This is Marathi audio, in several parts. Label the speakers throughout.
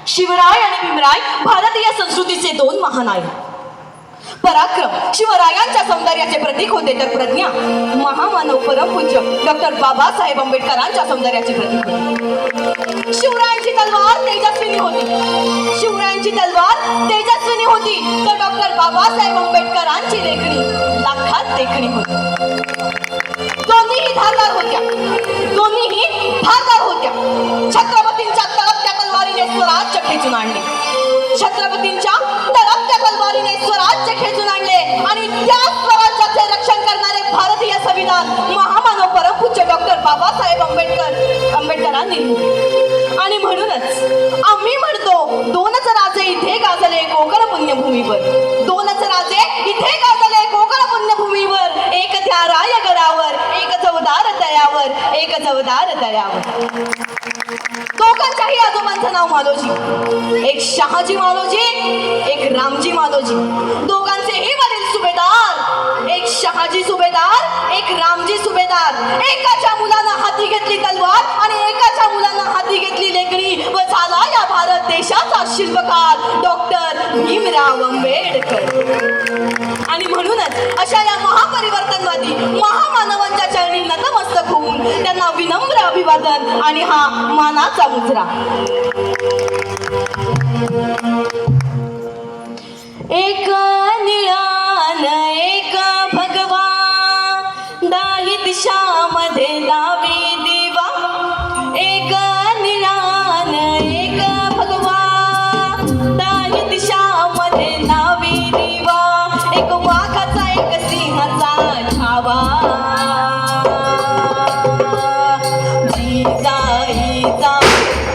Speaker 1: शिवराय आणि भीमराय भारतीय संस्कृतीचे दोन महान आहेत. पराक्रम शिवरायांच्या सौंदर्याचे प्रतीक होते, तर प्रज्ञा महामानव परमपूज्य डॉक्टर बाबासाहेब आंबेडकरांच्या सौंदर्याचे प्रतीक होते. शिवरायांची तलवार तेजस्विनी होती, शिवरायांची तलवार तेजस्विनी होती, तर डॉक्टर बाबासाहेब आंबेडकरांची लेखणी लाखात देखणी होती. दोन्हीही धारदार होत्या, दोन्हीही धारदार होत्या. छत्रपतींच्या तळपत्या तलवारीने स्वराज्य खेचून आणले, छत्रपतींच्या तळपत्या तलवारीने स्वराज्य खेचून आणले आणि त्या स्वराज्याचे रक्षण करणारे भारतीय संविधान महामानव परमपूज्य डॉक्टर बाबासाहेब आंबेडकरांनी लिहिले. आणि म्हणूनच आम्ही म्हणतो, दोनच राजे इथे गाजले कोकण पुण्यभूमीवर, दोनच राजे इथे गाजले कोकण पुण्यभूमीवर, एक त्या रायगडावर, एक चवदार तळ्यावर, एक चवदार तळ्यावर. दोघांच्याही आजोबांचं नाव मालोजी, एक शहाजी मालोजी, एक रामजी मालोजी. दोघांचेही वडील सुभेदार, एक शहाजी सुभेदार, एक रामजी सुभेदार. एकाच्या मुलांना हाती घेतली तलवार आणि एकाच्या मुलांना हाती घेतली लेखणी व झाला या भारत देशाचा शिल्पकार डॉक्टर भीमराव आंबेडकर. आणि म्हणूनच अशा या महापरिवर्तनवादी महामानवांच्या चरणी नतमस्तक होऊन त्यांना विनम्र अभिवादन आणि हा मानाचा मुजरा. एक निळान एक भगवा, दाही दिशामध्ये लावी दिवा. एक निळान एक भगवा, दाही दिशामध्ये लावी दिवा. एक वाघाचा एक सिंहाचा छावा, जिजाईचा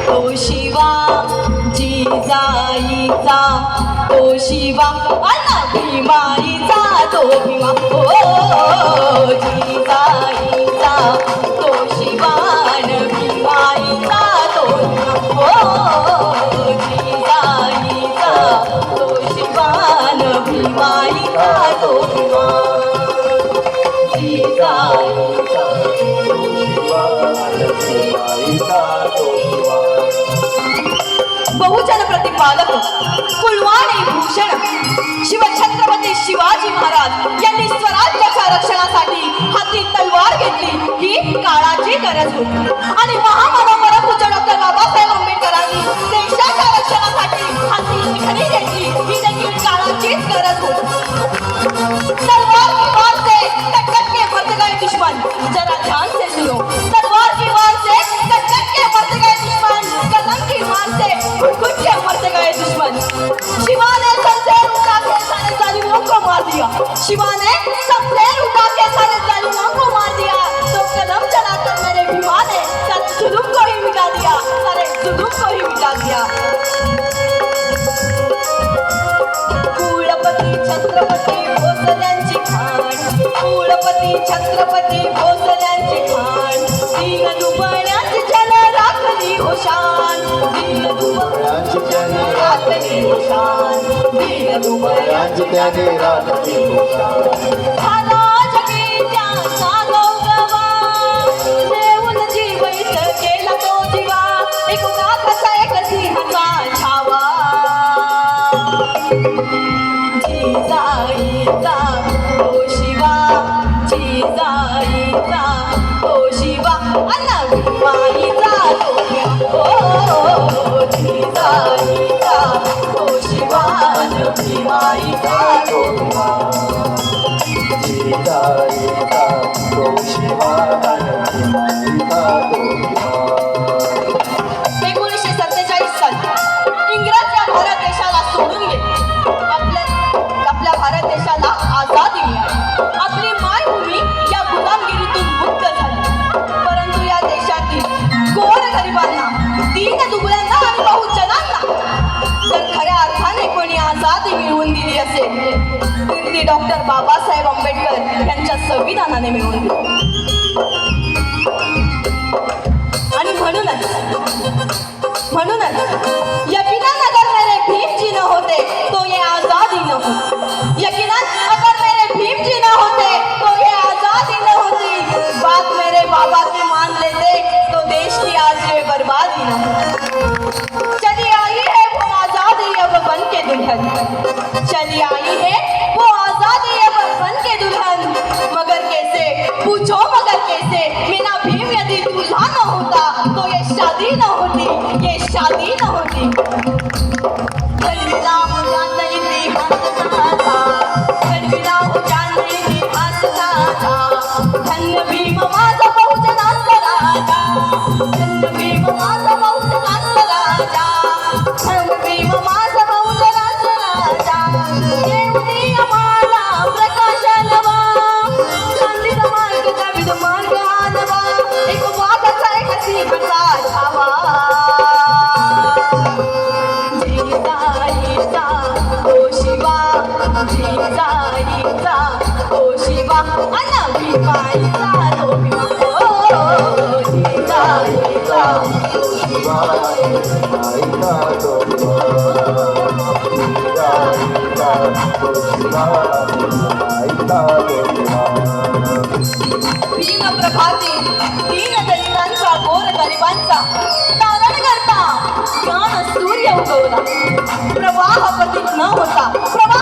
Speaker 1: तो शिवा, जिजाईचा तो शिवा, अण्णा भीमाईचा तो भीमा. ओ जिजाईचा तो शिवा, भीमाईचा तो भीमा. ओ जिजाईचा तो शिवा, भीमाईचा तो भीमा. जिजाईचा तो शिवा, भीमाईचा तो भीमा. बहुजन प्रतिपादक कुलवाणी भूषण शिवछत्रपती शिवाजी महाराज यांनी स्वराज्याच्या रक्षणासाठी हाती तलवार घेतली ही काळाची गरज होती. आणि महामानव परमपूज्य डॉक्टर बाबासाहेब आंबेडकरांनी देशाच्या रक्षणासाठी हाती लेखणी घेतली ही देखील काळाचीच गरज होती. तलवार की वार से कट के मर गए दुश्मन, जरा ध्यान से सुनो. तलवार की वार से कट के मर गए दुश्मन, कलम की मार से घुट के मर गए दुश्मन. शिवा ने शमशेर उठा के सारे जालिमों को मार दिया, शिवा ने शमशेर उठा के सारे जालिमों को मार दिया. तो कलम चलाकर मेरे भीमा ने सारे जुल्म को ही मिटा दिया, सारे जुल्म को ही मिटा दिया. कुलपती छत्रपती भोसल्यांची खाण, कुलपती छत्रपती भोसल्यांची खाण. दीन दुबळ्यांची जन राखली होशान, दीन दुबळ्यांची जन राखली होशान, दीन दुबळ्यांची जन राखली होशान. झाला जगी त्यांचा गौरवा, देऊन जीवित केला तो जीवा. एक वाघाचा एक सिंहाचा छावा, जिजाईचा तो शिवा, जिजाईचा तो शिवा, अण्णा भीमाईचा तो भीमा. ओ जिजाईचा तो शिवा, भीमाईचा तो भीमा. जिजाईचा तो शिवा, भीमाईचा तो भीमा. 1947 साली इंग्रज या भारत देशाला सोडून गेले. आपल्या भारत देशाला आझादी मिळाली. आपली मायभूमी या गुलामगिरीतून मुक्त झाली. परंतु या देशातील गोरगरिबांना, दीन दुबळ्यांना आणि बहुजनांना जर खऱ्या अर्थाने कोणी आझादी मिळवून दिली असेल तर ती डॉक्टर बाबासाहेब आंबेडकर यांच्या संविधानाने मिळवून दिली. आणि म्हणूनच यकीनन अगर मेरे भीम जी न होते तो ये आजादी न होती. यकीनन अगर मेरे भीम जी न होते तो ये आजादी न होती. बात मेरे बाबा की मान लेते तो देश की आज ये बर्बादी न होती. चलिए आइए भीम प्रभाती दीन दलितांचा गोर गरिबांचा तारण करता ज्ञान सूर्य उगवला प्रवाह पतित न होता प्रवाह